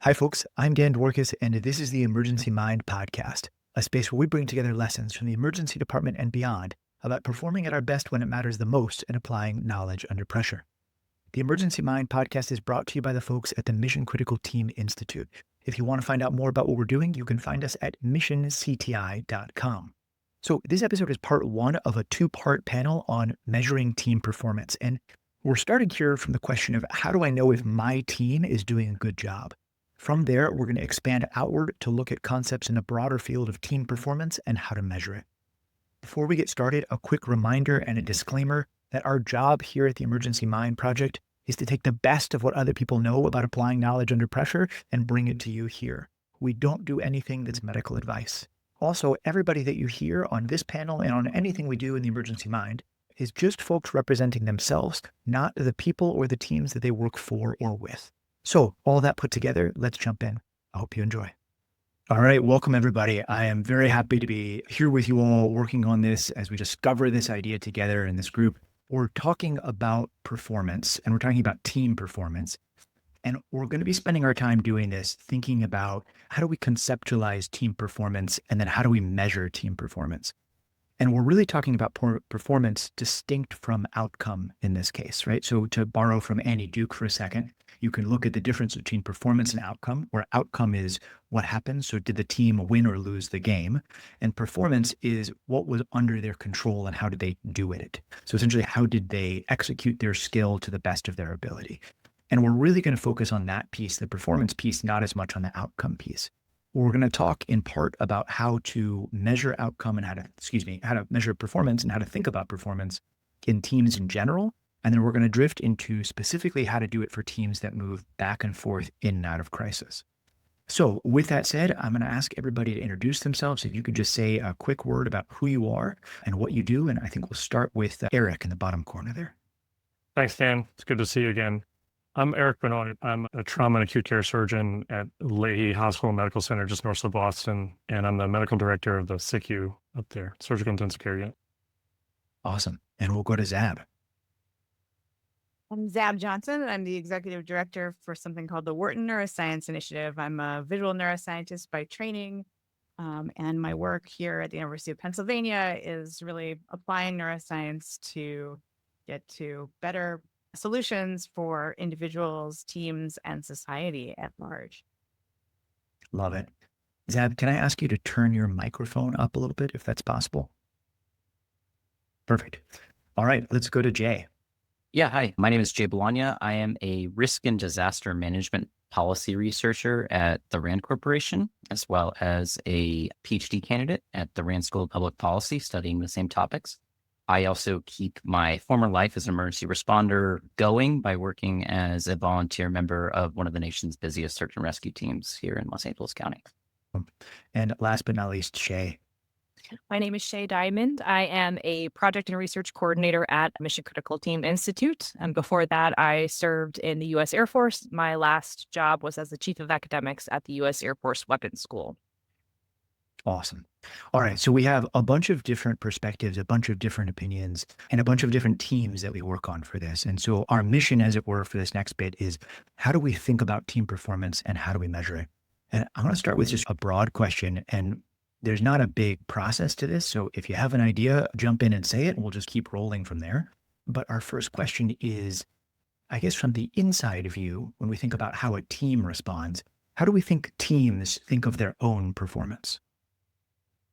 Hi, folks. I'm Dan Dworkis, and this is the Emergency Mind podcast, a space where we bring together lessons from the emergency department and beyond about performing at our best when it matters the most and applying knowledge under pressure. The Emergency Mind podcast is brought to you by the folks at the Mission Critical Team Institute. If you want to find out more about what we're doing, you can find us at missioncti.com. So this episode is part one of a two-part panel on measuring team performance. And we're starting here from the question of how do I know if my team is doing a good job? From there, we're going to expand outward to look at concepts in a broader field of team performance and how to measure it. Before we get started, a quick reminder and a disclaimer that our job here at the Emergency Mind Project is to take the best of what other people know about applying knowledge under pressure and bring it to you here. We don't do anything that's medical advice. Also, everybody that you hear on this panel and on anything we do in the Emergency Mind is just folks representing themselves, not the people or the teams that they work for or with. So all that put together, let's jump in. I hope you enjoy. All right, welcome everybody. I am very happy to be here with you all working on this as we discover this idea together in this group. We're talking about performance and we're talking about team performance. And we're going to be spending our time doing this, thinking about how do we conceptualize team performance and then how do we measure team performance? And we're really talking about performance distinct from outcome in this case, right? So to borrow from Annie Duke for a second, you can look at the difference between performance and outcome, where outcome is what happens. So did the team win or lose the game? And performance is what was under their control and how did they do it? So essentially, how did they execute their skill to the best of their ability? And we're really going to focus on that piece, the performance piece, not as much on the outcome piece. We're going to talk in part about how to measure outcome and how to measure performance and how to think about performance in teams in general. And then we're going to drift into specifically how to do it for teams that move back and forth in and out of crisis. So with that said, I'm going to ask everybody to introduce themselves. If you could just say a quick word about who you are and what you do. And I think we'll start with Eric in the bottom corner there. Thanks, Dan. It's good to see you again. I'm Eric Benoit. I'm a trauma and acute care surgeon at Lahey Hospital and Medical Center just north of Boston. And I'm the medical director of the SICU up there, Surgical Intensive Care Unit. Awesome. And we'll go to Zab. I'm Zab Johnson, and I'm the executive director for something called the Wharton Neuroscience Initiative. I'm a visual neuroscientist by training, and my work here at the University of Pennsylvania is really applying neuroscience to get to better solutions for individuals, teams, and society at large. Love it. Zab, can I ask you to turn your microphone up a little bit, if that's possible? Perfect. All right, let's go to Jay. Yeah, hi. My name is Jay Balagna. I am a risk and disaster management policy researcher at the RAND Corporation, as well as a PhD candidate at the RAND School of Public Policy studying the same topics. I also keep my former life as an emergency responder going by working as a volunteer member of one of the nation's busiest search and rescue teams here in Los Angeles County. And last but not least, Shea. My name is Shea Diamond. I am a project and research coordinator at Mission Critical Team Institute. And before that, I served in the U.S. Air Force. My last job was as the chief of academics at the U.S. Air Force Weapons School. Awesome. All right. So we have a bunch of different perspectives, a bunch of different opinions, and a bunch of different teams that we work on for this. And so our mission, as it were, for this next bit is how do we think about team performance and how do we measure it? And I want to start with just a broad question. And there's not a big process to this. So if you have an idea, jump in and say it, and we'll just keep rolling from there. But our first question is, I guess from the inside view, when we think about how a team responds, how do we think teams think of their own performance?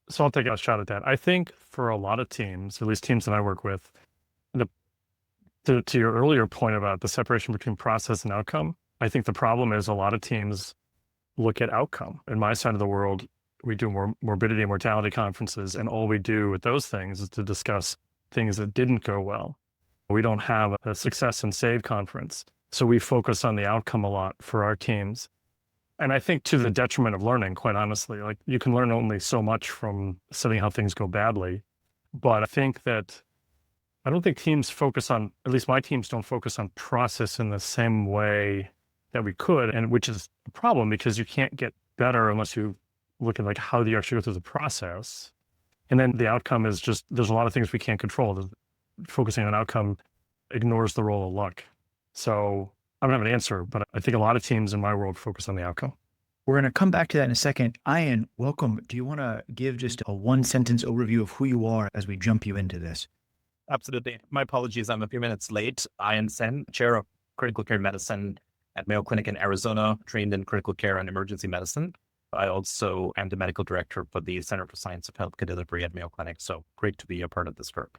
So I'll take a shot at that. I think for a lot of teams, at least teams that I work with, to your earlier point about the separation between process and outcome, I think the problem is a lot of teams look at outcome. In my side of the world, we do morbidity and mortality conferences, and all we do with those things is to discuss things that didn't go well. We don't have a success and save conference. So we focus on the outcome a lot for our teams. And I think to the detriment of learning, quite honestly, like you can learn only so much from studying how things go badly. But I think that I don't think teams focus on, at least my teams don't focus on process in the same way that we could, and which is a problem because you can't get better unless you look at like how do you actually go through the process. And then the outcome is just, there's a lot of things we can't control. Focusing on outcome ignores the role of luck. So I don't have an answer, but I think a lot of teams in my world focus on the outcome. We're going to come back to that in a second. Ayan, welcome. Do you want to give just a one-sentence overview of who you are as we jump you into this? Absolutely. My apologies. I'm a few minutes late. Ayan Sen, chair of critical care medicine at Mayo Clinic in Arizona, trained in critical care and emergency medicine. I also am the medical director for the Center for Science of Healthcare Delivery at Mayo Clinic. So great to be a part of this group.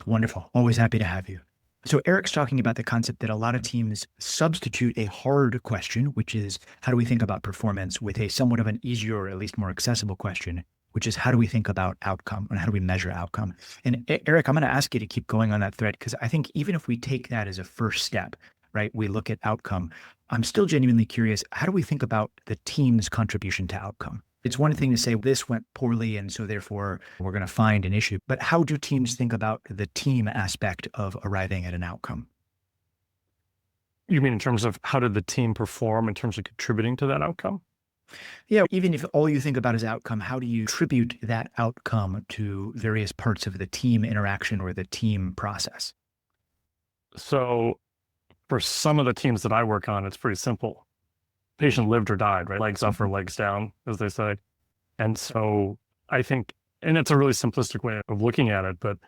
Wonderful. Always happy to have you. So Eric's talking about the concept that a lot of teams substitute a hard question, which is how do we think about performance, with a somewhat of an easier or at least more accessible question, which is how do we think about outcome and how do we measure outcome? And Eric, I'm going to ask you to keep going on that thread, because I think even if we take that as a first step, right, we look at outcome, I'm still genuinely curious, how do we think about the team's contribution to outcome? It's one thing to say this went poorly and so therefore we're going to find an issue, but how do teams think about the team aspect of arriving at an outcome? You mean in terms of how did the team perform in terms of contributing to that outcome? Yeah, even if all you think about is outcome, how do you attribute that outcome to various parts of the team interaction or the team process? So for some of the teams that I work on, it's pretty simple. Patient lived or died, right? Legs up or legs down, as they say. And so I think, and it's a really simplistic way of looking at it, but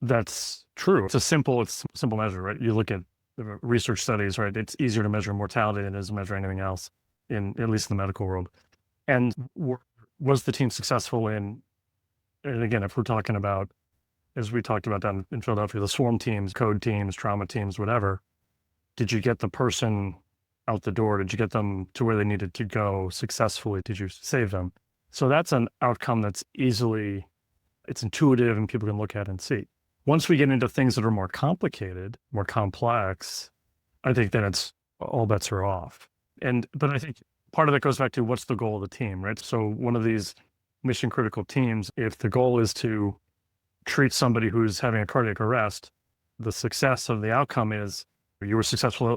that's true. It's a simple measure, right? You look at the research studies, right? It's easier to measure mortality than it is to measure anything else, at least in the medical world. And was the team successful in, and again, if we're talking about, as we talked about down in Philadelphia, the swarm teams, code teams, trauma teams, whatever, did you get the person out the door? Did you get them to where they needed to go successfully? Did you save them? So that's an outcome that's it's intuitive and people can look at and see. Once we get into things that are more complicated, more complex, I think then all bets are off. But I think part of that goes back to what's the goal of the team, right? So one of these mission critical teams, if the goal is to treat somebody who's having a cardiac arrest, the success of the outcome is you were successfully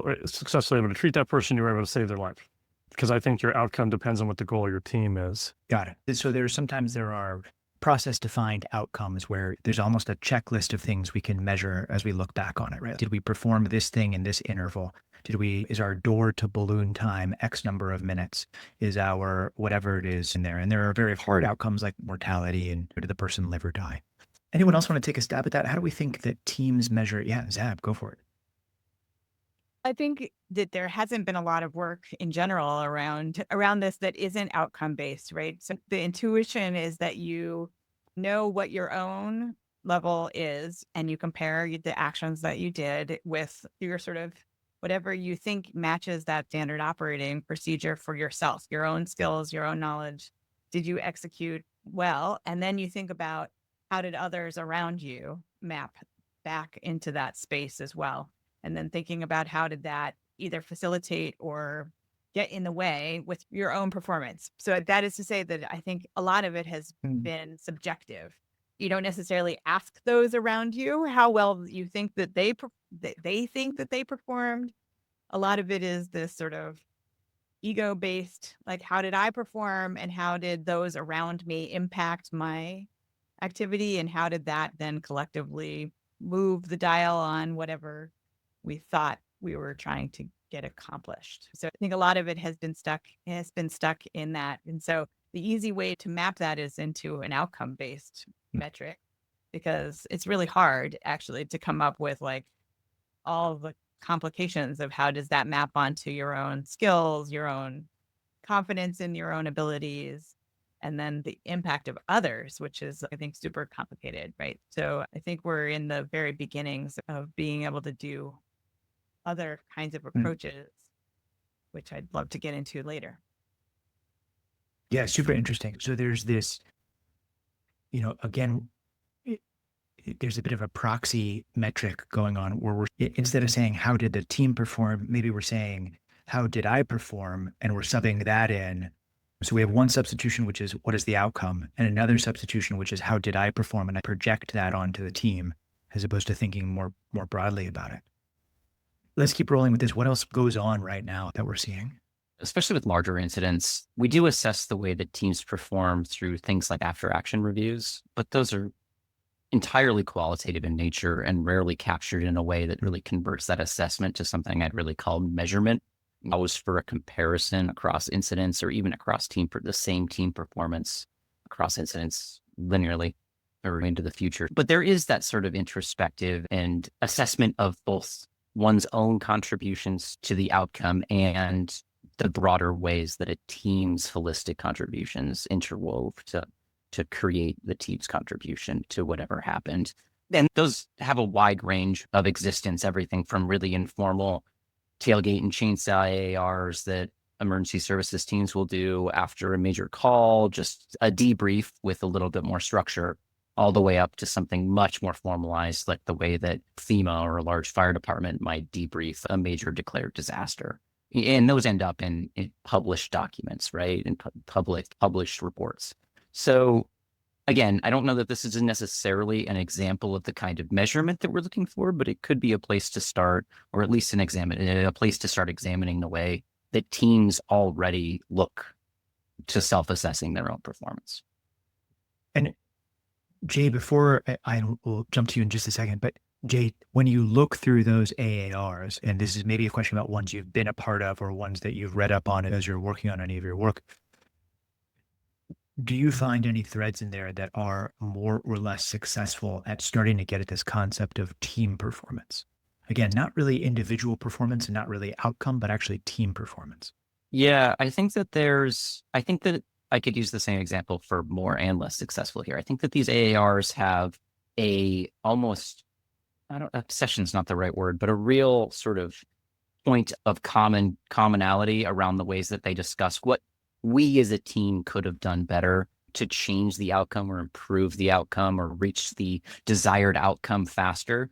able to treat that person, you were able to save their life. Because I think your outcome depends on what the goal of your team is. Got it. So sometimes there are process-defined outcomes where there's almost a checklist of things we can measure as we look back on it, right? Did we perform this thing in this interval? Is our door to balloon time X number of minutes? Is our whatever it is in there? And there are very hard outcomes like mortality and did the person live or die? Anyone else want to take a stab at that? How do we think that teams measure? Yeah, Zab, go for it. I think that there hasn't been a lot of work in general around this that isn't outcome based, right? So the intuition is that you know what your own level is and you compare the actions that you did with your sort of whatever you think matches that standard operating procedure for yourself, your own skills, your own knowledge. Did you execute well? And then you think about how did others around you map back into that space as well? And then thinking about how did that either facilitate or get in the way with your own performance. So that is to say that I think a lot of it has been subjective. You don't necessarily ask those around you how well you think that they think that they performed. A lot of it is this sort of ego-based, like how did I perform and how did those around me impact my activity and how did that then collectively move the dial on whatever we thought we were trying to get accomplished. So I think a lot of it has been stuck in that. And so the easy way to map that is into an outcome-based metric, because it's really hard actually to come up with like all the complications of how does that map onto your own skills, your own confidence in your own abilities, and then the impact of others, which is, I think, super complicated, right? So I think we're in the very beginnings of being able to do other kinds of approaches, which I'd love to get into later. Yeah, super interesting. So there's this, again, there's a bit of a proxy metric going on where instead of saying, how did the team perform? Maybe we're saying, how did I perform? And we're subbing that in. So we have one substitution, which is what is the outcome? And another substitution, which is how did I perform? And I project that onto the team as opposed to thinking more broadly about it. Let's keep rolling with this. What else goes on right now that we're seeing? Especially with larger incidents, we do assess the way that teams perform through things like after action reviews, but those are entirely qualitative in nature and rarely captured in a way that really converts that assessment to something I'd really call measurement, always for a comparison across incidents or even across the same team performance across incidents linearly or into the future. But there is that sort of introspective and assessment of both one's own contributions to the outcome and the broader ways that a team's holistic contributions interwove to create the team's contribution to whatever happened. And those have a wide range of existence, everything from really informal tailgate and chainsaw AARs that emergency services teams will do after a major call, just a debrief with a little bit more structure, all the way up to something much more formalized, like the way that FEMA or a large fire department might debrief a major declared disaster. And those end up in published documents, right? In published reports. So again, I don't know that this is necessarily an example of the kind of measurement that we're looking for, but it could be a place to start, or at least a place to start examining the way that teams already look to self-assessing their own performance. And Jay, before I will jump to you in just a second, but Jay, when you look through those AARs, and this is maybe a question about ones you've been a part of or ones that you've read up on as you're working on any of your work, do you find any threads in there that are more or less successful at starting to get at this concept of team performance? Again, not really individual performance and not really outcome, but actually team performance. Yeah, I think that I could use the same example for more and less successful here. I think that these AARs have obsession's not the right word, but a real sort of point of commonality around the ways that they discuss what we as a team could have done better to change the outcome or improve the outcome or reach the desired outcome faster.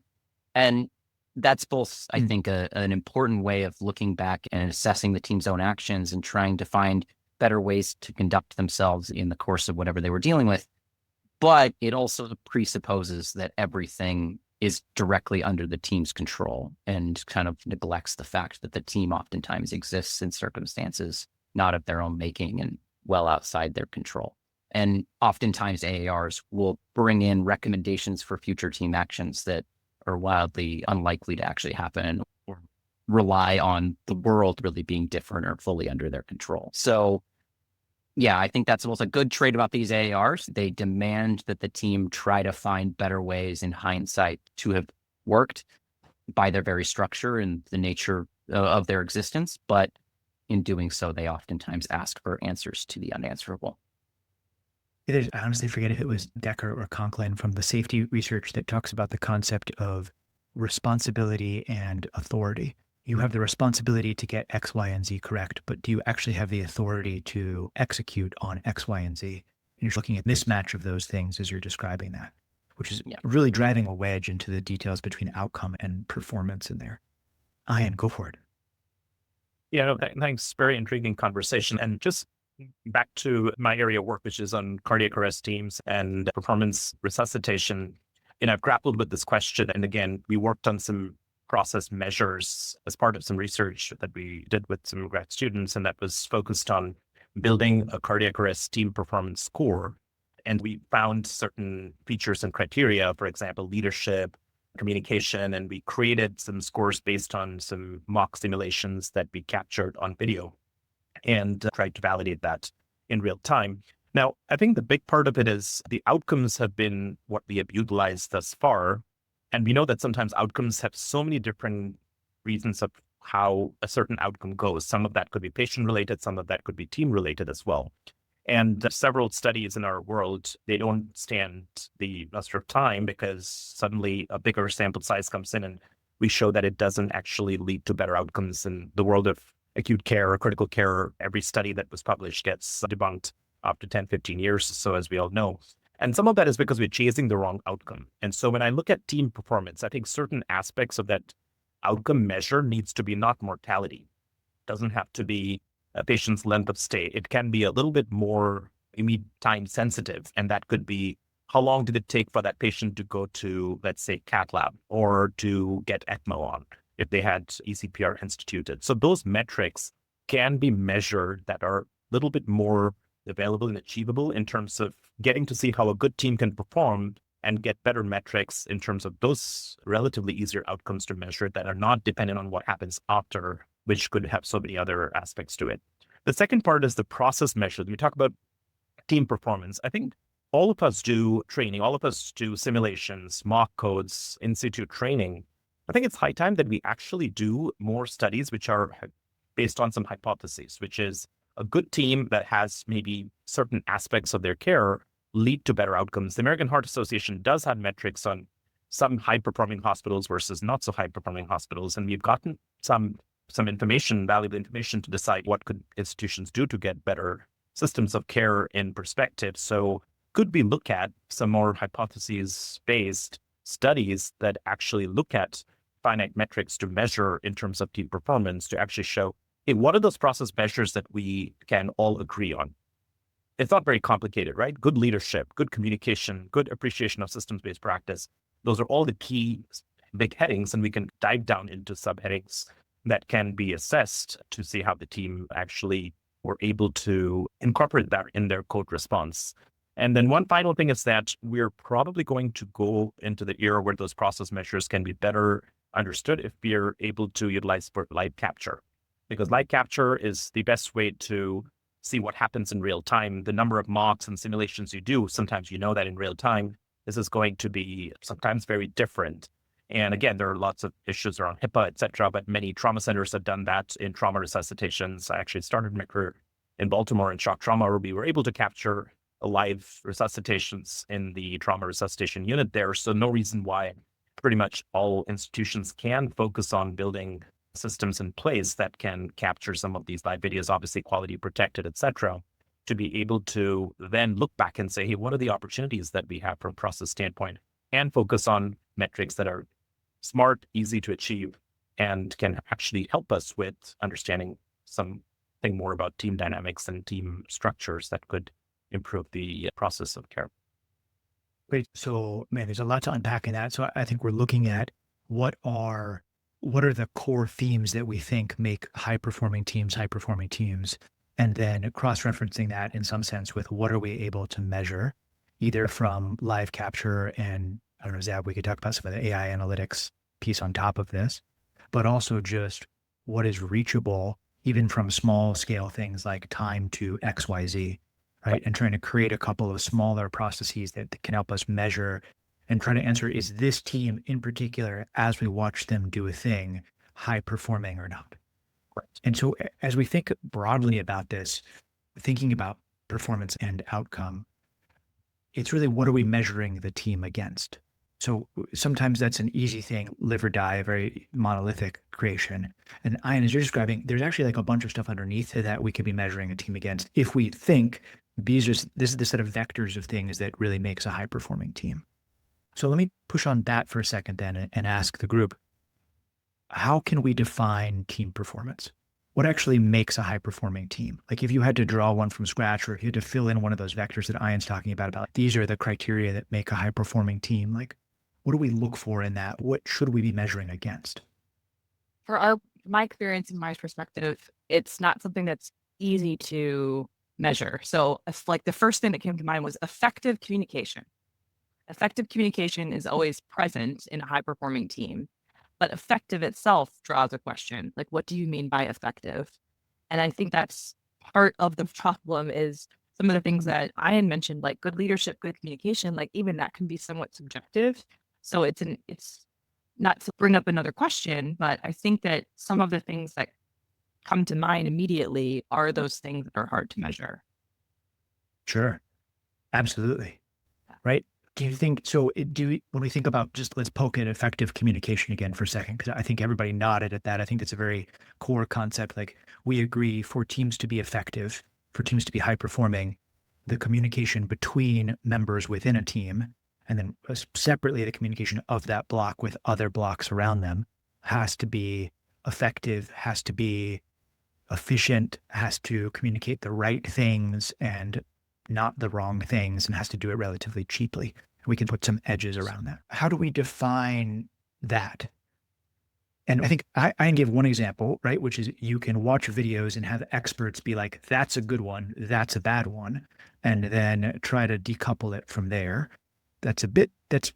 And that's both, I think, an important way of looking back and assessing the team's own actions and trying to find better ways to conduct themselves in the course of whatever they were dealing with. But it also presupposes that everything is directly under the team's control and kind of neglects the fact that the team oftentimes exists in circumstances not of their own making and well outside their control. And oftentimes AARs will bring in recommendations for future team actions that are wildly unlikely to actually happen or rely on the world really being different or fully under their control. So yeah, I think that's also a good trait about these AARs. They demand that the team try to find better ways in hindsight to have worked by their very structure and the nature of their existence. But in doing so, they oftentimes ask for answers to the unanswerable. I honestly forget if it was Decker or Conklin from the safety research that talks about the concept of responsibility and authority. You have the responsibility to get X, Y, and Z correct, but do you actually have the authority to execute on X, Y, and Z? And you're looking at mismatch of those things as you're describing that, which is really driving a wedge into the details between outcome and performance in there. Ayan, go for it. Yeah, no, thanks. Very intriguing conversation. And just back to my area of work, which is on cardiac arrest teams and performance resuscitation. I've grappled with this question. And again, we worked on some process measures as part of some research that we did with some grad students, and that was focused on building a cardiac arrest team performance score. And we found certain features and criteria, for example, leadership, communication, and we created some scores based on some mock simulations that we captured on video and tried to validate that in real time. Now, I think the big part of it is the outcomes have been what we have utilized thus far. And we know that sometimes outcomes have so many different reasons of how a certain outcome goes. Some of that could be patient-related, some of that could be team-related as well. And several studies in our world, they don't stand the luster of time because suddenly a bigger sample size comes in and we show that it doesn't actually lead to better outcomes. In the world of acute care or critical care, every study that was published gets debunked after 10, 15 years, so as we all know. And some of that is because we're chasing the wrong outcome. And so when I look at team performance, I think certain aspects of that outcome measure needs to be not mortality. It doesn't have to be a patient's length of stay. It can be a little bit more time sensitive. And that could be how long did it take for that patient to go to, let's say, cath lab or to get ECMO on if they had ECPR instituted. So those metrics can be measured that are a little bit more available and achievable in terms of getting to see how a good team can perform and get better metrics in terms of those relatively easier outcomes to measure that are not dependent on what happens after, which could have so many other aspects to it. The second part is the process measures. We talk about team performance. I think all of us do training, all of us do simulations, mock codes, institute training. I think it's high time that we actually do more studies which are based on some hypotheses, which is a good team that has maybe certain aspects of their care lead to better outcomes. The American Heart Association does have metrics on some high-performing hospitals versus not so high-performing hospitals, and we've gotten some information, valuable information, to decide what could institutions do to get better systems of care in perspective. So could we look at some more hypotheses-based studies that actually look at finite metrics to measure in terms of team performance to actually show, hey, what are those process measures that we can all agree on? It's not very complicated, right? Good leadership, good communication, good appreciation of systems-based practice. Those are all the key big headings, and we can dive down into subheadings that can be assessed to see how the team actually were able to incorporate that in their code response. And then one final thing is that we're probably going to go into the era where those process measures can be better understood if we're able to utilize live capture, because live capture is the best way to see what happens in real time. The number of mocks and simulations you do, sometimes you know that in real time, this is going to be sometimes very different. And again, there are lots of issues around HIPAA, et cetera, but many trauma centers have done that in trauma resuscitations. I actually started my career in Baltimore in shock trauma, where we were able to capture live resuscitations in the trauma resuscitation unit there. So no reason why pretty much all institutions can focus on building systems in place that can capture some of these live videos, obviously quality protected, et cetera, to be able to then look back and say, hey, what are the opportunities that we have from a process standpoint, and focus on metrics that are smart, easy to achieve, and can actually help us with understanding something more about team dynamics and team structures that could improve the process of care. Great. So, man, there's a lot to unpack in that. So I think we're looking at what are the core themes that we think make high-performing teams, and then cross-referencing that in some sense with what are we able to measure, either from live capture and, I don't know, Zab, we could talk about some of the AI analytics piece on top of this, but also just what is reachable even from small scale things like time to XYZ, right? And trying to create a couple of smaller processes that can help us measure and try to answer, is this team in particular, as we watch them do a thing, high performing or not? Right. And so as we think broadly about this, thinking about performance and outcome, it's really, what are we measuring the team against? So sometimes that's an easy thing, live or die, a very monolithic creation. And Ayan, as you're describing, there's actually like a bunch of stuff underneath that we could be measuring a team against if we think this is the set of vectors of things that really makes a high performing team. So let me push on that for a second then and ask the group, how can we define team performance? What actually makes a high performing team? Like if you had to draw one from scratch, or if you had to fill in one of those vectors that Ayan's talking about these are the criteria that make a high performing team, like what do we look for in that? What should we be measuring against? For my experience and my perspective, it's not something that's easy to measure. So it's like the first thing that came to mind was effective communication. Effective communication is always present in a high performing team, but effective itself draws a question. Like, what do you mean by effective? And I think that's part of the problem, is some of the things that Ayan mentioned, like good leadership, good communication, like even that can be somewhat subjective. So it's not to bring up another question, but I think that some of the things that come to mind immediately are those things that are hard to measure. Sure. Absolutely. Right. Do you think, so when we think about, just let's poke at effective communication again for a second, because I think everybody nodded at that. I think that's a very core concept. Like we agree, for teams to be effective, for teams to be high performing, the communication between members within a team, and then separately the communication of that block with other blocks around them, has to be effective, has to be efficient, has to communicate the right things and not the wrong things, and has to do it relatively cheaply. We can put some edges around that. How do we define that? And I think I give one example, right? Which is you can watch videos and have experts be like, that's a good one, that's a bad one, and then try to decouple it from there. it's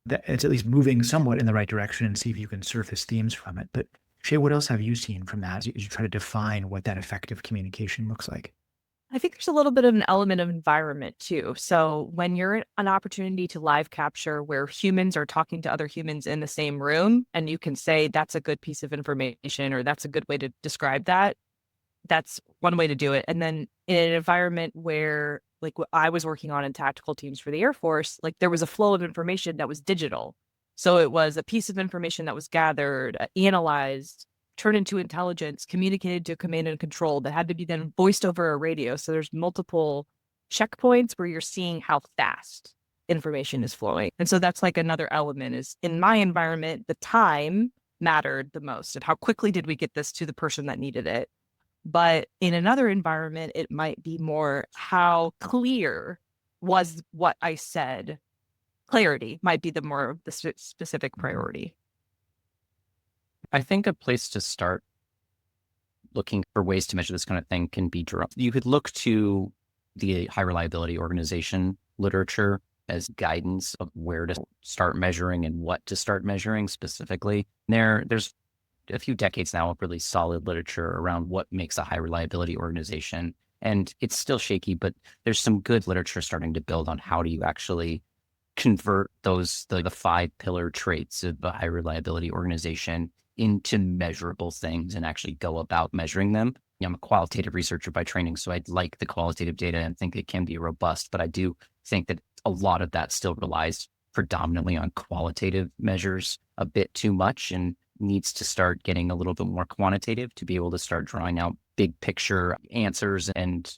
at least moving somewhat in the right direction, and see if you can surface themes from it. But Shea, what else have you seen from that as you try to define what that effective communication looks like? I think there's a little bit of an element of environment too. So when you're in an opportunity to live capture where humans are talking to other humans in the same room, and you can say that's a good piece of information or that's a good way to describe that, that's one way to do it. And then in an environment where, like what I was working on in tactical teams for the Air Force, like there was a flow of information that was digital. So it was a piece of information that was gathered, analyzed, turned into intelligence, communicated to command and control that had to be then voiced over a radio. So there's multiple checkpoints where you're seeing how fast information is flowing. And so that's like another element is in my environment, the time mattered the most and how quickly did we get this to the person that needed it. But in another environment, it might be more how clear was what I said. Clarity might be the specific priority. I think a place to start looking for ways to measure this kind of thing can be you could look to the high reliability organization literature as guidance of where to start measuring and what to start measuring specifically. There's a few decades now of really solid literature around what makes a high reliability organization. And it's still shaky, but there's some good literature starting to build on how do you actually convert those, the 5 pillar traits of a high reliability organization into measurable things and actually go about measuring them. I'm a qualitative researcher by training, so I like the qualitative data and think it can be robust, but I do think that a lot of that still relies predominantly on qualitative measures a bit too much and needs to start getting a little bit more quantitative to be able to start drawing out big picture answers and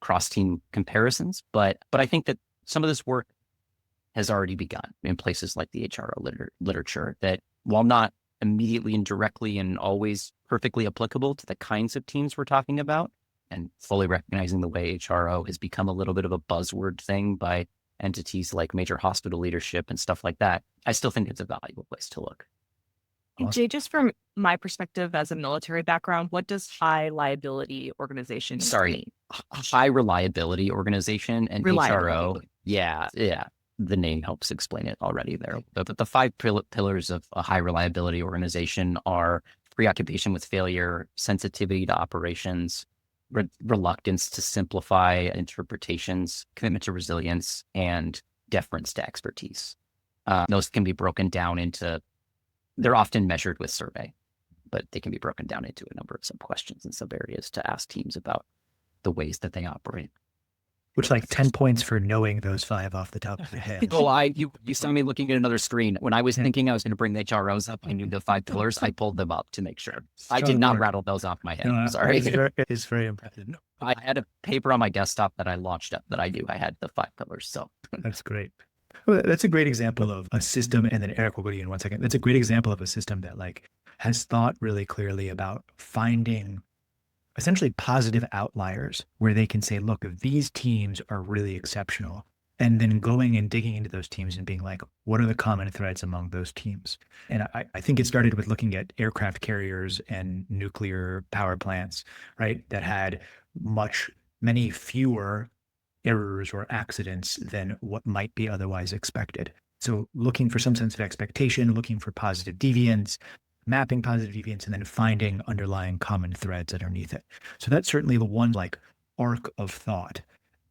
cross-team comparisons. But I think that some of this work has already begun in places like the HRO literature that, while not immediately and directly and always perfectly applicable to the kinds of teams we're talking about, and fully recognizing the way HRO has become a little bit of a buzzword thing by entities like major hospital leadership and stuff like that, I still think it's a valuable place to look. Awesome. Jay, just from my perspective as a military background, what does high liability organization mean? High reliability organization and HRO. Yeah. The name helps explain it already there. But the 5 pillars of a high reliability organization are preoccupation with failure, sensitivity to operations, reluctance to simplify interpretations, commitment to resilience, and deference to expertise. Those can be broken down into, they're often measured with survey, but they can be broken down into a number of sub-questions and sub-areas to ask teams about the ways that they operate. Which, like 10 points for knowing those 5 off the top of your head. You saw me looking at another screen. When I was thinking I was going to bring the HROs up, I knew the 5 pillars. I pulled them up to make sure. I did not rattle those off my head. No, sorry. It's very impressive. No. I had a paper on my desktop that I launched up that I knew I had the 5 pillars. So that's great. Well, that's a great example of a system. And then Eric will go to you in 1 second. That's a great example of a system that has thought really clearly about finding essentially positive outliers where they can say, look, these teams are really exceptional. And then going and digging into those teams and being like, what are the common threads among those teams? And I think it started with looking at aircraft carriers and nuclear power plants, right? That had many fewer errors or accidents than what might be otherwise expected. So looking for some sense of expectation, looking for positive deviance, mapping positive deviance, and then finding underlying common threads underneath it. So that's certainly the one arc of thought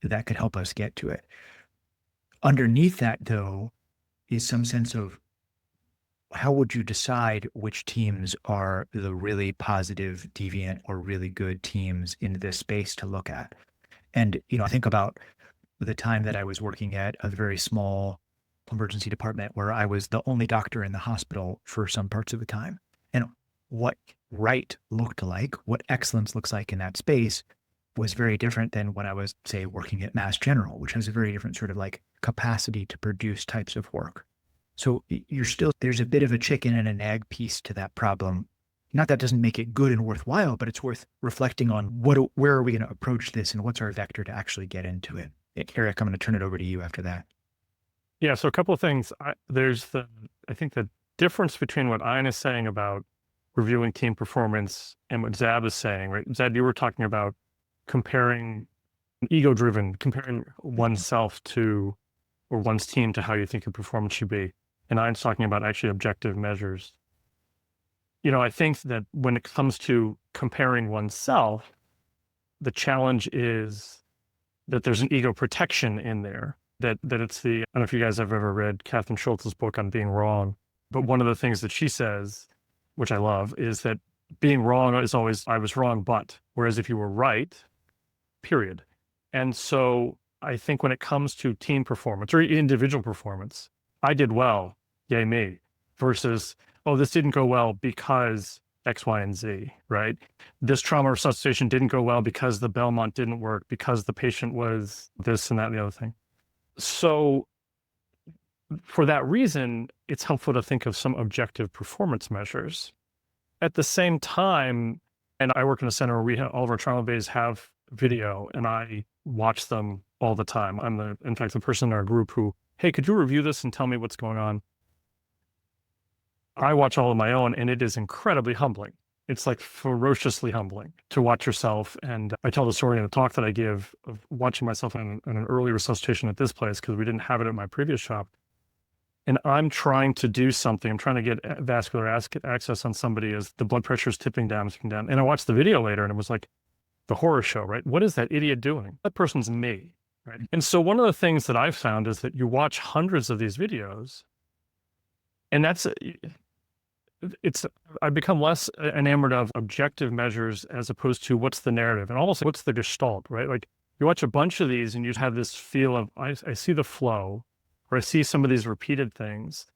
that could help us get to it. Underneath that, though, is some sense of how would you decide which teams are the really positive, deviant, or really good teams in this space to look at. And, I think about the time that I was working at a very small emergency department where I was the only doctor in the hospital for some parts of the time. And what right looked like, what excellence looks like in that space was very different than when I was, say, working at Mass General, which has a very different sort of capacity to produce types of work. So there's a bit of a chicken and an egg piece to that problem. Not that doesn't make it good and worthwhile, but it's worth reflecting on where are we going to approach this and what's our vector to actually get into it. Eric, I'm going to turn it over to you after that. Yeah, so a couple of things. I think the difference between what Ayan is saying about reviewing team performance and what Zab is saying, right? Zab, you were talking about comparing ego-driven, comparing oneself to or one's team to how you think a performance should be. And I'm talking about actually objective measures. I think that when it comes to comparing oneself, the challenge is that there's an ego protection in there, that it's I don't know if you guys have ever read Catherine Schultz's book on being wrong, but one of the things that she says, which I love, is that being wrong is always, I was wrong, but, whereas if you were right, period. And so I think when it comes to team performance or individual performance, I did well, yay me, versus, oh, this didn't go well because X, Y, and Z, right? This trauma resuscitation didn't go well because the Belmont didn't work, because the patient was this and that and the other thing. So for that reason, it's helpful to think of some objective performance measures. At the same time, and I work in a center where all of our trauma bays have video, and I watch them all the time. I'm in fact, the person in our group who, hey, could you review this and tell me what's going on? I watch all of my own, and it is incredibly humbling. It's like ferociously humbling to watch yourself. And I tell the story in a talk that I give of watching myself in an early resuscitation at this place, because we didn't have it at my previous shop. And I'm trying to do something. I'm trying to get vascular access on somebody as the blood pressure is tipping down. And I watched the video later, and it was like the horror show, right? What is that idiot doing? That person's me, right? And so one of the things that I've found is that you watch hundreds of these videos, and I've become less enamored of objective measures as opposed to what's the narrative and almost what's the gestalt, right? Like you watch a bunch of these and you have this feel of, I see the flow, or I see some of these repeated things.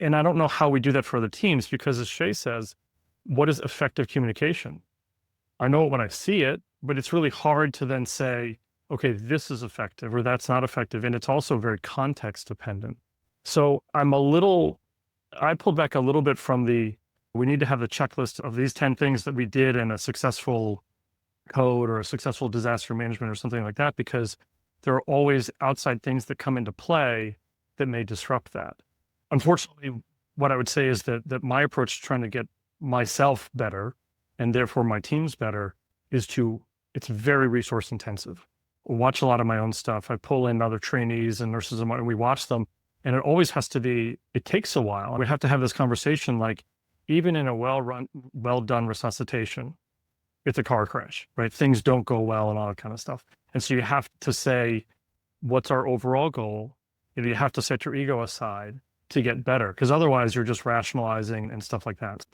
And I don't know how we do that for other teams, because as Shea says, what is effective communication? I know it when I see it, but it's really hard to then say, okay, this is effective or that's not effective. And it's also very context dependent. So I pulled back a little bit from we need to have the checklist of these 10 things that we did in a successful code or a successful disaster management or something like that, because there are always outside things that come into play that may disrupt that. Unfortunately, what I would say is that my approach to trying to get myself better and therefore my teams better it's very resource intensive. I watch a lot of my own stuff. I pull in other trainees and nurses and we watch them. And it always has to be, it takes a while. We have to have this conversation, like even in a well-done resuscitation, it's a car crash, right? Things don't go well and all that kind of stuff. And so you have to say, what's our overall goal? You have to set your ego aside to get better, because otherwise you're just rationalizing and stuff like that.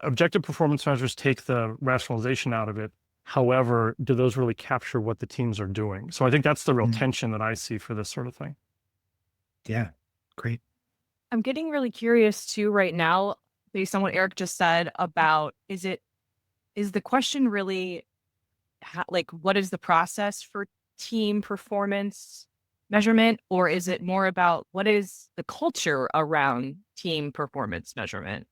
Objective performance measures take the rationalization out of it. However, do those really capture what the teams are doing? So I think that's the real tension that I see for this sort of thing. Yeah, great. I'm getting really curious too right now, based on what Eric just said about, is the question really what is the process for team performance measurement, or is it more about what is the culture around team performance measurement?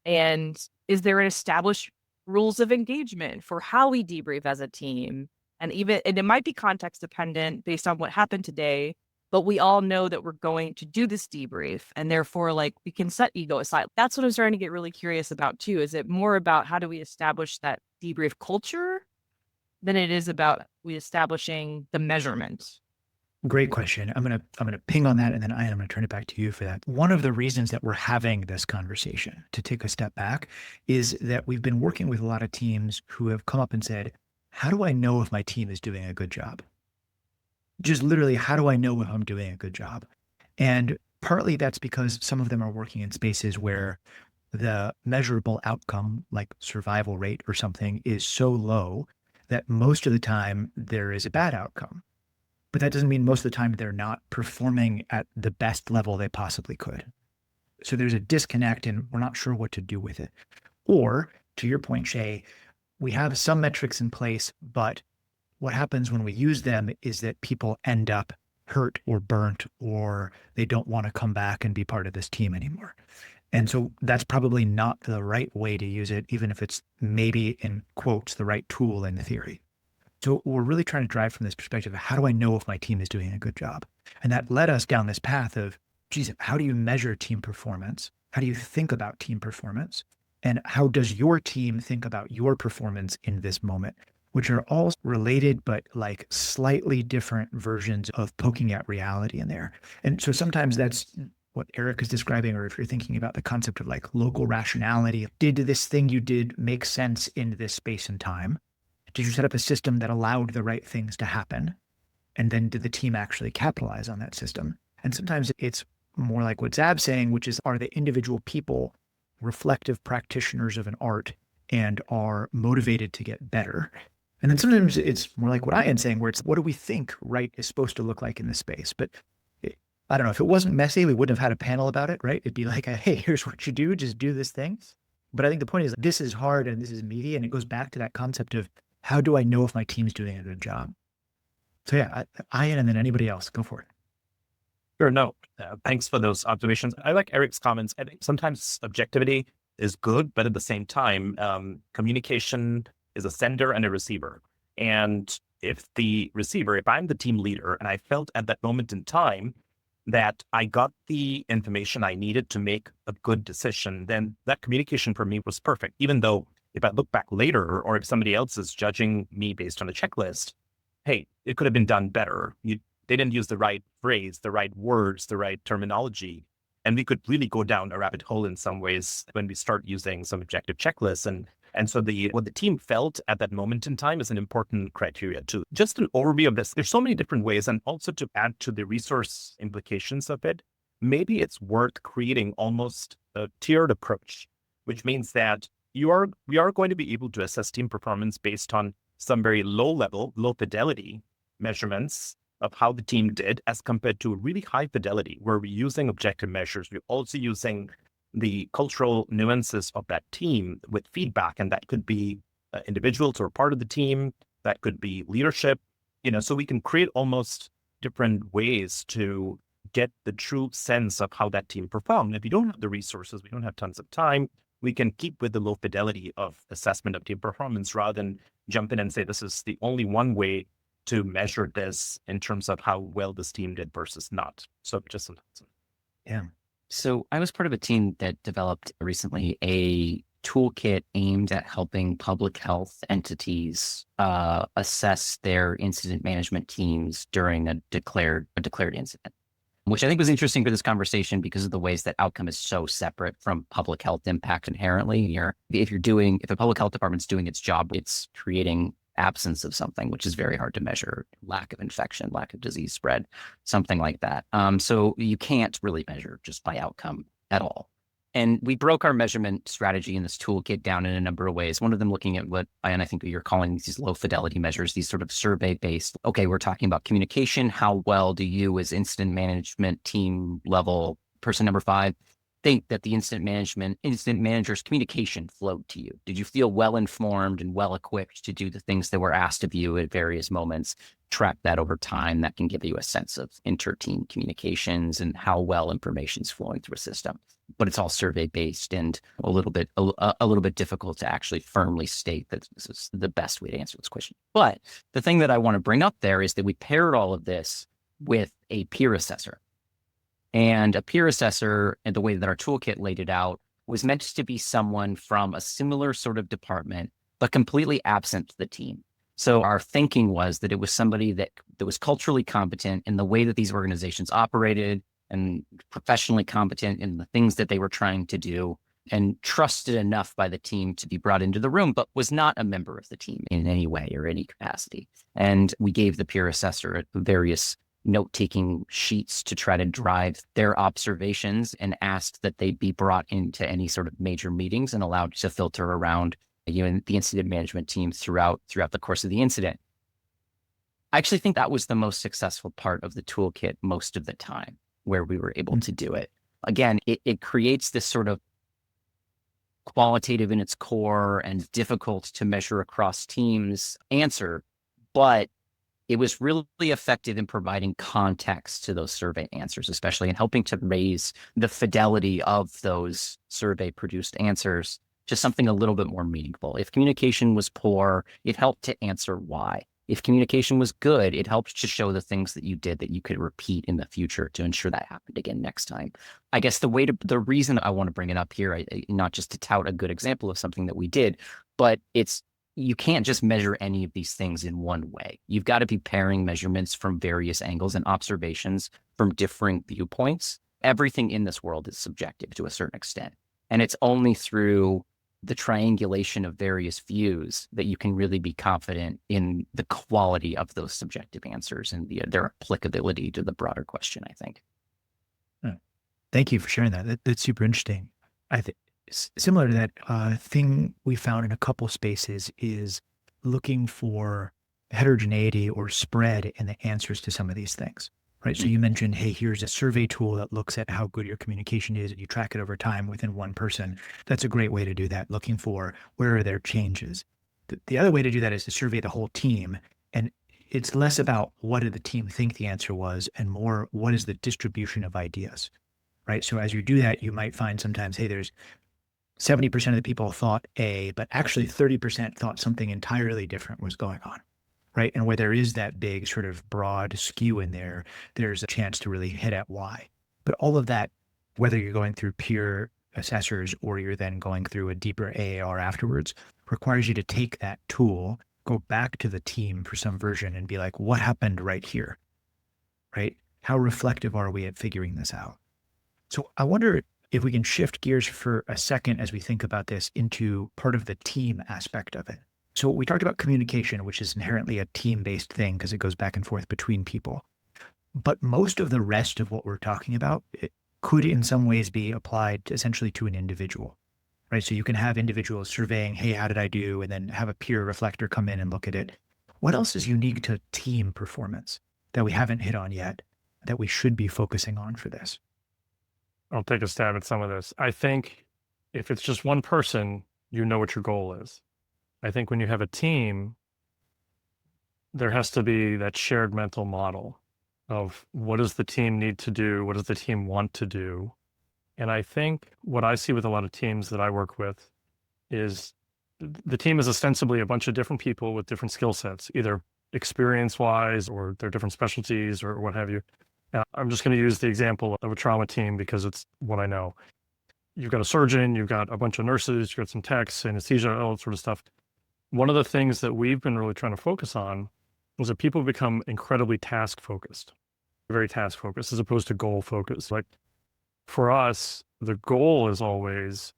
And is there an established rules of engagement for how we debrief as a team? And it might be context dependent based on what happened today, but we all know that we're going to do this debrief, and therefore we can set ego aside. That's what I'm starting to get really curious about too. Is it more about how do we establish that debrief culture than it is about we establishing the measurement? Great question. I'm gonna ping on that, and then Ayan, I'm gonna turn it back to you for that. One of the reasons that we're having this conversation, to take a step back, is that we've been working with a lot of teams who have come up and said, how do I know if my team is doing a good job? Just literally, how do I know if I'm doing a good job? And partly that's because some of them are working in spaces where the measurable outcome, like survival rate or something, is so low that most of the time there is a bad outcome. But that doesn't mean most of the time they're not performing at the best level they possibly could. So there's a disconnect and we're not sure what to do with it. Or, to your point, Shea, we have some metrics in place, but what happens when we use them is that people end up hurt or burnt, or they don't want to come back and be part of this team anymore. And so that's probably not the right way to use it, even if it's maybe, in quotes, the right tool in the theory. So we're really trying to drive from this perspective of how do I know if my team is doing a good job? And that led us down this path of, geez, how do you measure team performance? How do you think about team performance? And how does your team think about your performance in this moment? which are all related, but like slightly different versions of poking at reality in there. And so sometimes that's what Eric is describing, or if you're thinking about the concept of like local rationality, did this thing you did make sense in this space and time? Did you set up a system that allowed the right things to happen? And then did the team actually capitalize on that system? And sometimes it's more like what Zab's saying, which is, are the individual people reflective practitioners of an art and are motivated to get better? And then sometimes it's more like what Ayan's saying, where it's, what do we think right is supposed to look like in this space? But I don't know, if it wasn't messy, we wouldn't have had a panel about it, right? It'd be like, hey, here's what you do, just do this thing. But I think the point is, this is hard and this is meaty, and it goes back to that concept of, how do I know if my team's doing a good job? So yeah, Ayan, and then anybody else, go for it. Sure, no, thanks for those observations. I like Eric's comments. I think sometimes objectivity is good, but at the same time, communication is a sender and a receiver. And if I'm the team leader and I felt at that moment in time that I got the information I needed to make a good decision, then that communication for me was perfect. Even though if I look back later, or if somebody else is judging me based on a checklist, hey, it could have been done better. They didn't use the right phrase, the right words, the right terminology. And we could really go down a rabbit hole in some ways when we start using some objective checklists. And so what the team felt at that moment in time is an important criteria too. Just an overview of this. There's so many different ways. And also to add to the resource implications of it, maybe it's worth creating almost a tiered approach, which means that we are going to be able to assess team performance based on some very low fidelity measurements of how the team did, as compared to really high fidelity, where we're using objective measures. We're also using the cultural nuances of that team with feedback. And that could be individuals or part of the team, that could be leadership, so we can create almost different ways to get the true sense of how that team performed. If you don't have the resources, we don't have tons of time, we can keep with the low fidelity of assessment of team performance rather than jump in and say, this is the only one way to measure this in terms of how well this team did versus not. So just some. Yeah. So I was part of a team that developed recently a toolkit aimed at helping public health entities assess their incident management teams during a declared incident, which I think was interesting for this conversation because of the ways that outcome is so separate from public health impact inherently. If a public health department's doing its job, it's creating absence of something, which is very hard to measure, lack of infection, lack of disease spread, something like that. So you can't really measure just by outcome at all. And we broke our measurement strategy in this toolkit down in a number of ways. One of them looking at what I think you're calling these low fidelity measures, these sort of survey based. Okay, we're talking about communication. How well do you as incident management team level person number 5 think that the incident manager's communication flowed to you? Did you feel well informed and well equipped to do the things that were asked of you at various moments? Track that over time. That can give you a sense of inter-team communications and how well information is flowing through a system. But it's all survey based and a little bit difficult to actually firmly state that this is the best way to answer this question. But the thing that I want to bring up there is that we paired all of this with a peer assessor. And a peer assessor, and the way that our toolkit laid it out, was meant to be someone from a similar sort of department, but completely absent the team. So our thinking was that it was somebody that was culturally competent in the way that these organizations operated and professionally competent in the things that they were trying to do and trusted enough by the team to be brought into the room, but was not a member of the team in any way or any capacity. And we gave the peer assessor various note-taking sheets to try to drive their observations and asked that they be brought into any sort of major meetings and allowed to filter around the incident management team throughout the course of the incident. I actually think that was the most successful part of the toolkit most of the time, where we were able to do it. Again, it creates this sort of qualitative in its core and difficult to measure across teams answer, but it was really effective in providing context to those survey answers, especially in helping to raise the fidelity of those survey produced answers to something a little bit more meaningful. If communication was poor, it helped to answer why. If communication was good, it helped to show the things that you did that you could repeat in the future to ensure that happened again next time. I guess the reason I want to bring it up here, not just to tout a good example of something that we did, but it's you can't just measure any of these things in one way. You've got to be pairing measurements from various angles and observations from different viewpoints. Everything in this world is subjective to a certain extent. And it's only through the triangulation of various views that you can really be confident in the quality of those subjective answers and their applicability to the broader question, I think. Thank you for sharing that. That's super interesting. I think similar to that, thing we found in a couple spaces is looking for heterogeneity or spread in the answers to some of these things, right? So you mentioned, hey, here's a survey tool that looks at how good your communication is and you track it over time within one person. That's a great way to do that, looking for where are there changes. The other way to do that is to survey the whole team. And it's less about what did the team think the answer was and more what is the distribution of ideas, right? So as you do that, you might find sometimes, hey, there's 70% of the people thought A, but actually 30% thought something entirely different was going on, right? And where there is that big sort of broad skew in there, there's a chance to really hit at why. But all of that, whether you're going through peer assessors or you're then going through a deeper AAR afterwards, requires you to take that tool, go back to the team for some version and be like, what happened right here, right? How reflective are we at figuring this out? So I wonder if we can shift gears for a second as we think about this into part of the team aspect of it. So we talked about communication, which is inherently a team-based thing because it goes back and forth between people. But most of the rest of what we're talking about, it could in some ways be applied essentially to an individual, right? So you can have individuals surveying, hey, how did I do? And then have a peer reflector come in and look at it. What else is unique to team performance that we haven't hit on yet that we should be focusing on for this? I'll take a stab at some of this. I think if it's just one person, you know what your goal is. I think when you have a team, there has to be that shared mental model of what does the team need to do? What does the team want to do? And I think what I see with a lot of teams that I work with is the team is ostensibly a bunch of different people with different skill sets, either experience-wise or their different specialties or what have you. I'm just going to use the example of a trauma team because it's what I know. You've got a surgeon, you've got a bunch of nurses, you've got some techs, anesthesia, all that sort of stuff. One of the things that we've been really trying to focus on is that people become incredibly task-focused, very task-focused as opposed to goal-focused. Like for us, the goal is always,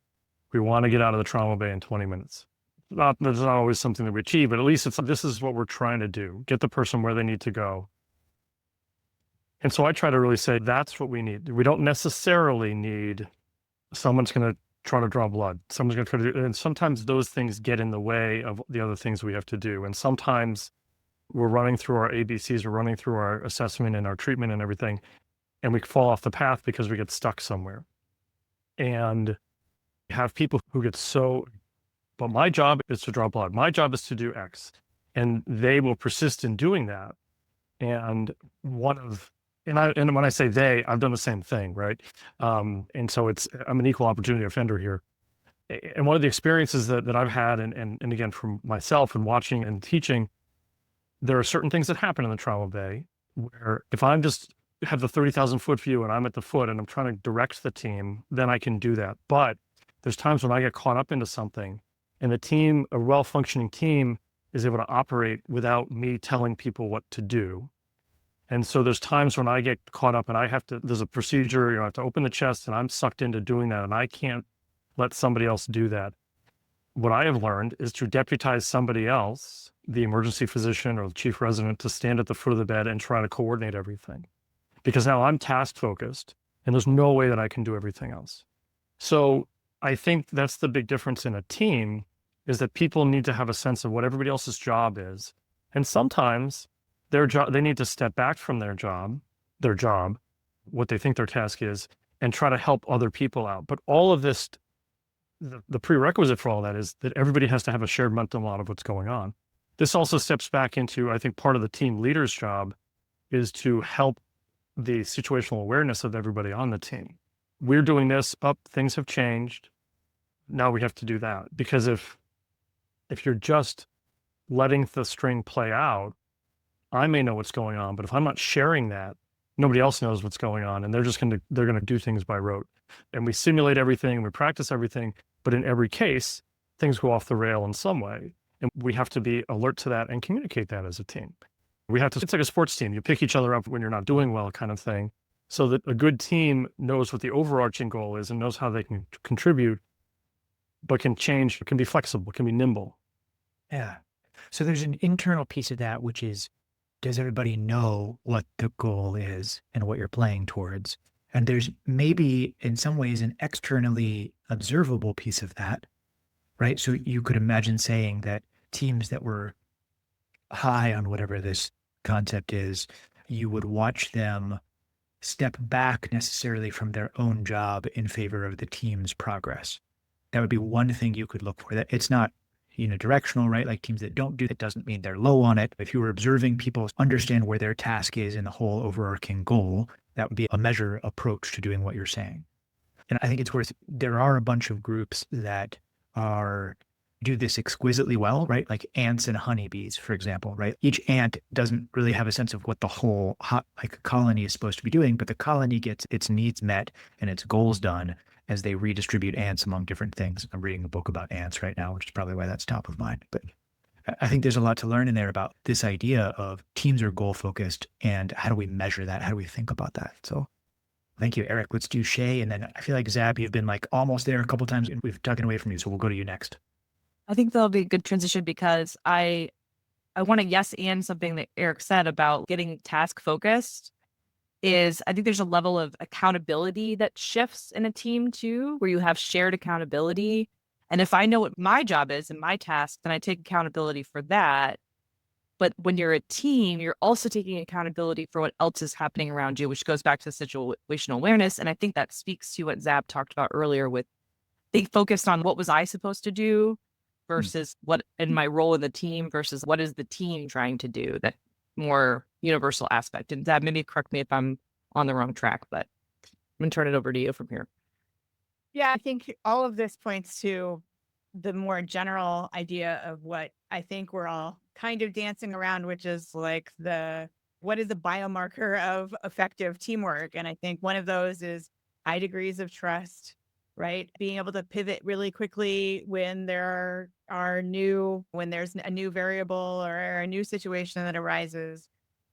we want to get out of the trauma bay in 20 minutes. There's not always something that we achieve, but at least this is what we're trying to do, get the person where they need to go. And so I try to really say, that's what we need. We don't necessarily need someone's going to try to draw blood. Someone's going to try to do, and sometimes those things get in the way of the other things we have to do. And sometimes we're running through our ABCs, we're running through our assessment and our treatment and everything, and we fall off the path because we get stuck somewhere. And you have people who get but my job is to draw blood. My job is to do X. And they will persist in doing that. And and when I say they, I've done the same thing, right? And so I'm an equal opportunity offender here. And one of the experiences that I've had, and again, from myself and watching and teaching, there are certain things that happen in the trauma bay where if I'm just have the 30,000 foot view and I'm at the foot and I'm trying to direct the team, then I can do that. But there's times when I get caught up into something and the team, a well-functioning team, is able to operate without me telling people what to do. And so there's times when I get caught up and there's a procedure, I have to open the chest and I'm sucked into doing that and I can't let somebody else do that. What I have learned is to deputize somebody else, the emergency physician or the chief resident, to stand at the foot of the bed and try to coordinate everything. Because now I'm task focused and there's no way that I can do everything else. So I think that's the big difference in a team, is that people need to have a sense of what everybody else's job is. And sometimes their job, they need to step back from their job, what they think their task is, and try to help other people out. But all of this, the prerequisite for all that is that everybody has to have a shared mental model of what's going on. This also steps back into, I think, part of the team leader's job is to help the situational awareness of everybody on the team. We're doing this, things have changed. Now we have to do that. Because if you're just letting the string play out, I may know what's going on, but if I'm not sharing that, nobody else knows what's going on, and they're going to do things by rote. And we simulate everything, we practice everything, but in every case, things go off the rail in some way. And we have to be alert to that and communicate that as a team. It's like a sports team. You pick each other up when you're not doing well, kind of thing, so that a good team knows what the overarching goal is and knows how they can contribute, but can change, can be flexible, can be nimble. Yeah. So there's an internal piece of that, which is, does everybody know what the goal is and what you're playing towards? And there's maybe in some ways an externally observable piece of that, right? So you could imagine saying that teams that were high on whatever this concept is, you would watch them step back necessarily from their own job in favor of the team's progress. That would be one thing you could look for. That it's not unidirectional, right? Like teams that don't do that doesn't mean they're low on it. If you were observing people understand where their task is in the whole overarching goal, that would be a measure approach to doing what you're saying. And I think there are a bunch of groups that do this exquisitely well, right? Like ants and honeybees, for example, right? Each ant doesn't really have a sense of what the whole colony is supposed to be doing, but the colony gets its needs met and its goals done as they redistribute ants among different things. I'm reading a book about ants right now, which is probably why that's top of mind. But I think there's a lot to learn in there about this idea of teams are goal focused and how do we measure that? How do we think about that? So thank you, Eric. Let's do Shea. And then I feel like Zab, you've been like almost there a couple of times and we've taken away from you. So we'll go to you next. I think that'll be a good transition because I want to yes and something that Eric said about getting task focused is I think there's a level of accountability that shifts in a team too, where you have shared accountability. And if I know what my job is and my task, then I take accountability for that. But when you're a team, you're also taking accountability for what else is happening around you, which goes back to situational awareness. And I think that speaks to what Zab talked about earlier with they focused on what was I supposed to do versus what in my role in the team versus what is the team trying to do, that more universal aspect. And Zab, maybe correct me if I'm on the wrong track, but I'm going to turn it over to you from here. Yeah, I think all of this points to the more general idea of what I think we're all kind of dancing around, which is like what is the biomarker of effective teamwork? And I think one of those is high degrees of trust, right? Being able to pivot really quickly when there's a new variable or a new situation that arises,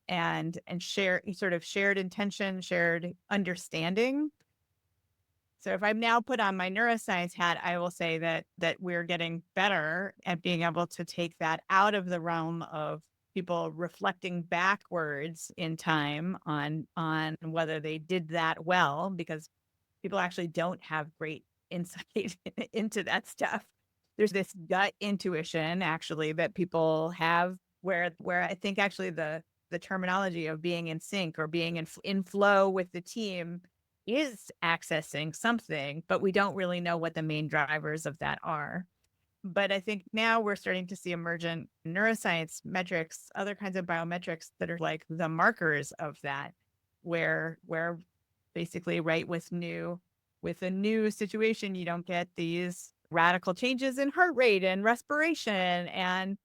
and share sort of shared intention, shared understanding. So if I'm now put on my neuroscience hat, I will say that we're getting better at being able to take that out of the realm of people reflecting backwards in time on whether they did that well, because people actually don't have great insight into that stuff. There's this gut intuition actually that people have where I think actually the terminology of being in sync or being in flow with the team is accessing something, but we don't really know what the main drivers of that are. But I think now we're starting to see emergent neuroscience metrics, other kinds of biometrics that are like the markers of that, where basically right with a new situation, you don't get these radical changes in heart rate and respiration and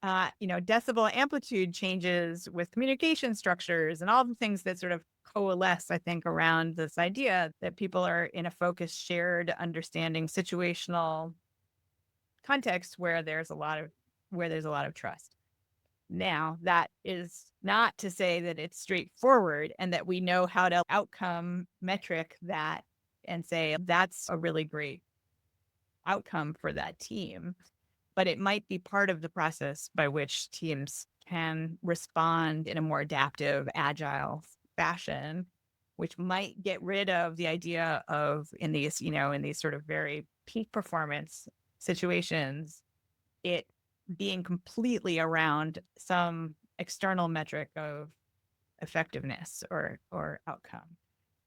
decibel amplitude changes with communication structures and all the things that sort of coalesce, I think, around this idea that people are in a focused, shared understanding, situational context where there's a lot of trust. Now, that is not to say that it's straightforward and that we know how to outcome metric that and say that's a really great outcome for that team. But it might be part of the process by which teams can respond in a more adaptive, agile fashion, which might get rid of the idea of in these sort of very peak performance situations, it being completely around some external metric of effectiveness or outcome.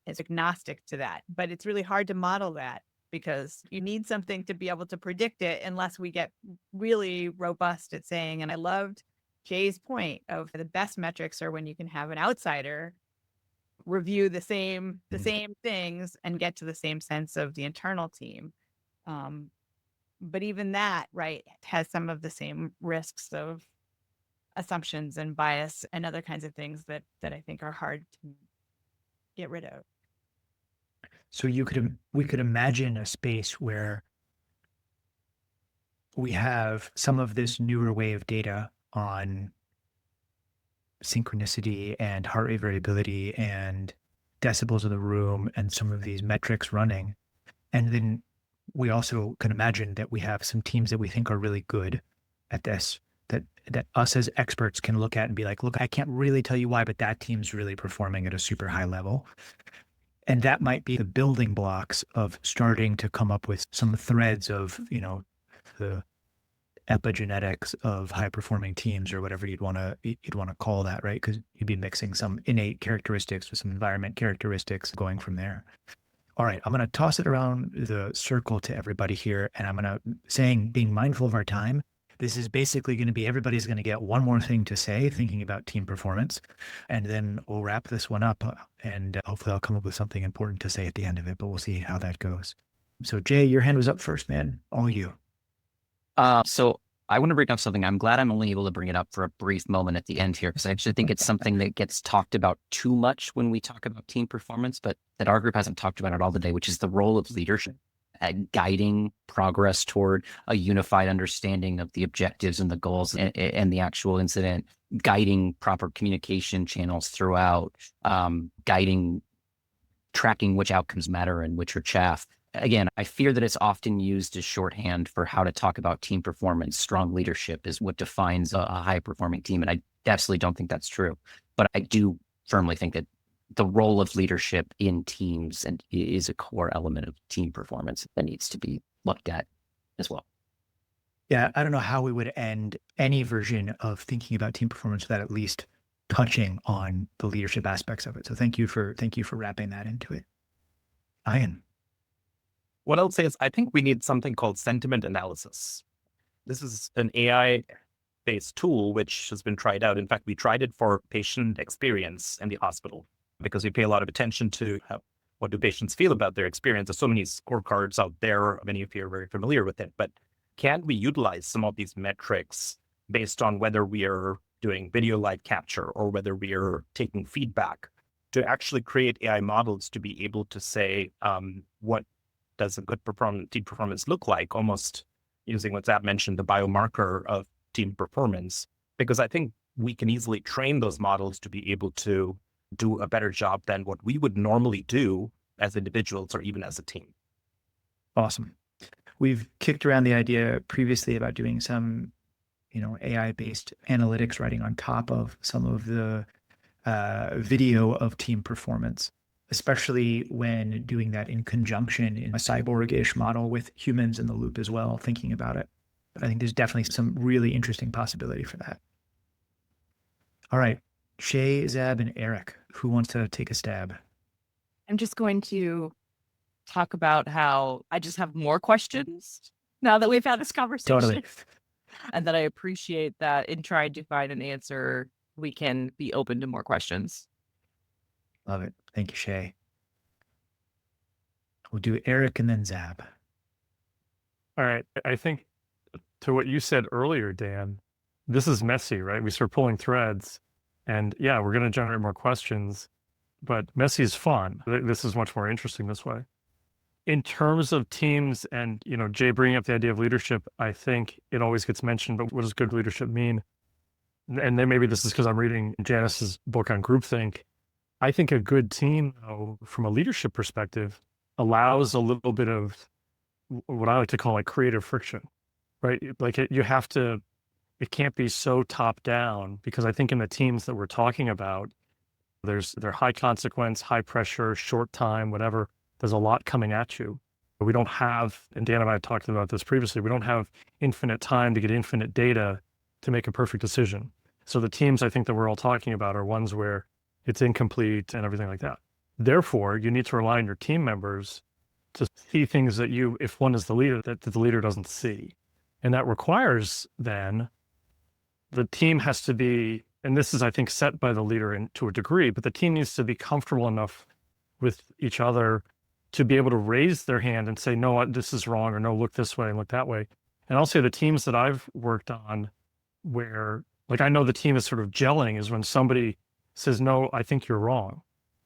It's agnostic to that, but it's really hard to model that because you need something to be able to predict it unless we get really robust at saying, and I loved Jay's point of the best metrics are when you can have an outsider review the same things and get to the same sense of the internal team. But even that, right, has some of the same risks of assumptions and bias and other kinds of things that I think are hard to get rid of. So we could imagine a space where we have some of this newer way of data on synchronicity and heart rate variability and decibels of the room and some of these metrics running. And then we also can imagine that we have some teams that we think are really good at this, that us as experts can look at and be like, look, I can't really tell you why, but that team's really performing at a super high level. And that might be the building blocks of starting to come up with some threads of, the epigenetics of high performing teams, or whatever you'd want to call that, right? Because you'd be mixing some innate characteristics with some environment characteristics going from there. All right, I'm going to toss it around the circle to everybody here, and I'm going to saying, being mindful of our time. This is basically going to be, everybody's going to get one more thing to say, thinking about team performance, and then we'll wrap this one up, and hopefully I'll come up with something important to say at the end of it, but we'll see how that goes. So Jay, your hand was up first, man. All you. So I want to bring up something. I'm glad I'm only able to bring it up for a brief moment at the end here, because I actually think it's something that gets talked about too much when we talk about team performance, but that our group hasn't talked about at all today, which is the role of leadership at guiding progress toward a unified understanding of the objectives and the goals and the actual incident, guiding proper communication channels throughout, guiding, tracking which outcomes matter and which are chaff. Again, I fear that it's often used as shorthand for how to talk about team performance. Strong leadership is what defines a high-performing team, and I absolutely don't think that's true. But I do firmly think that the role of leadership in teams and is a core element of team performance that needs to be looked at as well. Yeah, I don't know how we would end any version of thinking about team performance without at least touching on the leadership aspects of it. So thank you for wrapping that into it. Ayan. What I'll say is, I think we need something called sentiment analysis. This is an AI-based tool which has been tried out. In fact, we tried it for patient experience in the hospital, because we pay a lot of attention to what do patients feel about their experience. There's so many scorecards out there. Many of you are very familiar with it. But can we utilize some of these metrics based on whether we are doing video live capture or whether we are taking feedback to actually create AI models to be able to say what does a good team performance look like, almost using what Zab mentioned, the biomarker of team performance, because I think we can easily train those models to be able to do a better job than what we would normally do as individuals or even as a team. Awesome. We've kicked around the idea previously about doing some, AI-based analytics writing on top of some of the video of team performance, especially when doing that in conjunction in a cyborg-ish model with humans in the loop as well, thinking about it. But I think there's definitely some really interesting possibility for that. All right, Shea, Zab, and Eric, who wants to take a stab? I'm just going to talk about how I just have more questions now that we've had this conversation. Totally. And that I appreciate that in trying to find an answer, we can be open to more questions. Love it. Thank you, Shea. We'll do Eric and then Zab. All right. I think to what you said earlier, Dan, this is messy, right? We start pulling threads and yeah, we're going to generate more questions, but messy is fun. This is much more interesting this way. In terms of teams and, Jay bringing up the idea of leadership, I think it always gets mentioned, but what does good leadership mean? And then maybe this is because I'm reading Janice's book on groupthink. I think a good team, though, from a leadership perspective, allows a little bit of what I like to call like creative friction, right? Like it can't be so top down, because I think in the teams that we're talking about, they're high consequence, high pressure, short time, whatever. There's a lot coming at you. We don't have, and Dan and I talked about this previously, we don't have infinite time to get infinite data to make a perfect decision. So the teams I think that we're all talking about are ones where it's incomplete and everything like that. Therefore, you need to rely on your team members to see things that if one is the leader, that the leader doesn't see. And that requires then the team has to be, and this is, I think, set by the leader to a degree, but the team needs to be comfortable enough with each other to be able to raise their hand and say, no, this is wrong, or no, look this way and look that way. And I'll say the teams that I've worked on where, like, I know the team is sort of gelling is when somebody says, no, I think you're wrong.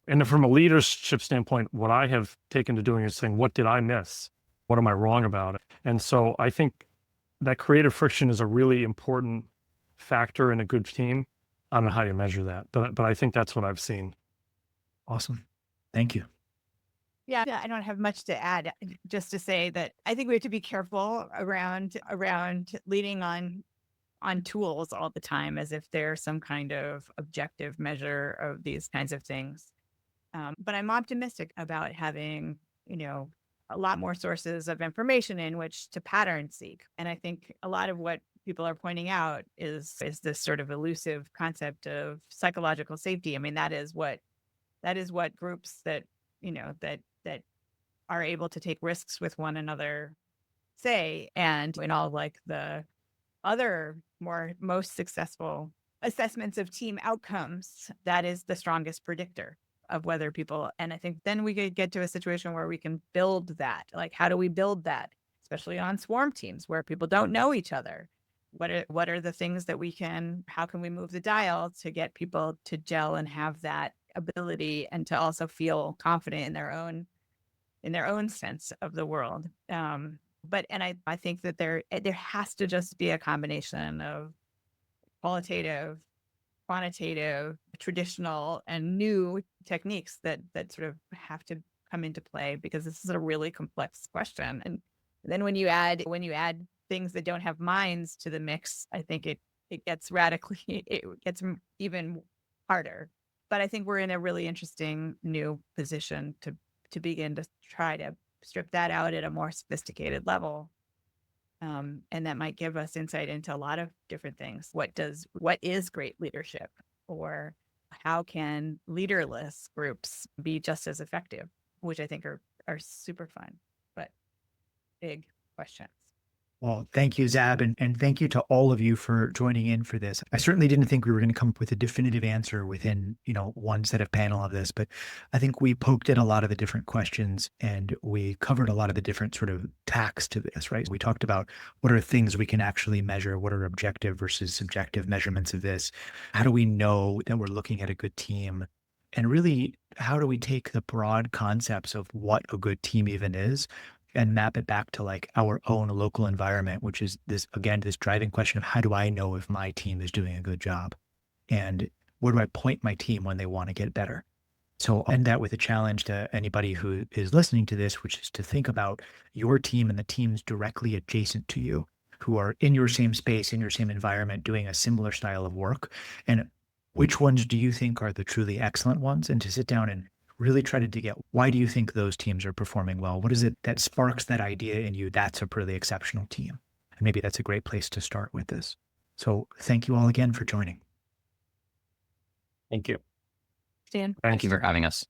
And from a leadership standpoint, what I have taken to doing is saying, what did I miss? What am I wrong about? And so I think that creative friction is a really important factor in a good team. I don't know how you measure that, but I think that's what I've seen. Awesome. Thank you. Yeah, I don't have much to add, just to say that I think we have to be careful around leaning on tools all the time as if they're some kind of objective measure of these kinds of things. But I'm optimistic about having, a lot more sources of information in which to pattern seek. And I think a lot of what people are pointing out is this sort of elusive concept of psychological safety. I mean, that is what groups that, that are able to take risks with one another say. And in all like the other most successful assessments of team outcomes, that is the strongest predictor of whether people, and I think then we could get to a situation where we can build that. Like, how do we build that, especially on swarm teams where people don't know each other? What are the things that how can we move the dial to get people to gel and have that ability and to also feel confident in their own sense of the world. I think that there has to just be a combination of qualitative, quantitative, traditional, and new techniques that sort of have to come into play, because this is a really complex question. And then when you add things that don't have minds to the mix, I think it gets even harder. But I think we're in a really interesting new position to begin to try to strip that out at a more sophisticated level. And that might give us insight into a lot of different things. What is great leadership? Or how can leaderless groups be just as effective? Which I think are super fun, but big questions. Well, thank you, Zab, and thank you to all of you for joining in for this. I certainly didn't think we were going to come up with a definitive answer within, one set of panel of this, but I think we poked at a lot of the different questions and we covered a lot of the different sort of tacks to this, right? We talked about what are things we can actually measure, what are objective versus subjective measurements of this? How do we know that we're looking at a good team? And really, how do we take the broad concepts of what a good team even is and map it back to like our own local environment, which is this driving question of how do I know if my team is doing a good job? And where do I point my team when they want to get better? So I'll end that with a challenge to anybody who is listening to this, which is to think about your team and the teams directly adjacent to you who are in your same space, in your same environment, doing a similar style of work. And which ones do you think are the truly excellent ones? And to sit down and really try to dig out, why do you think those teams are performing well? What is it that sparks that idea in you? That's a really exceptional team. And maybe that's a great place to start with this. So thank you all again for joining. Thank you. Stan. Thank you for having us.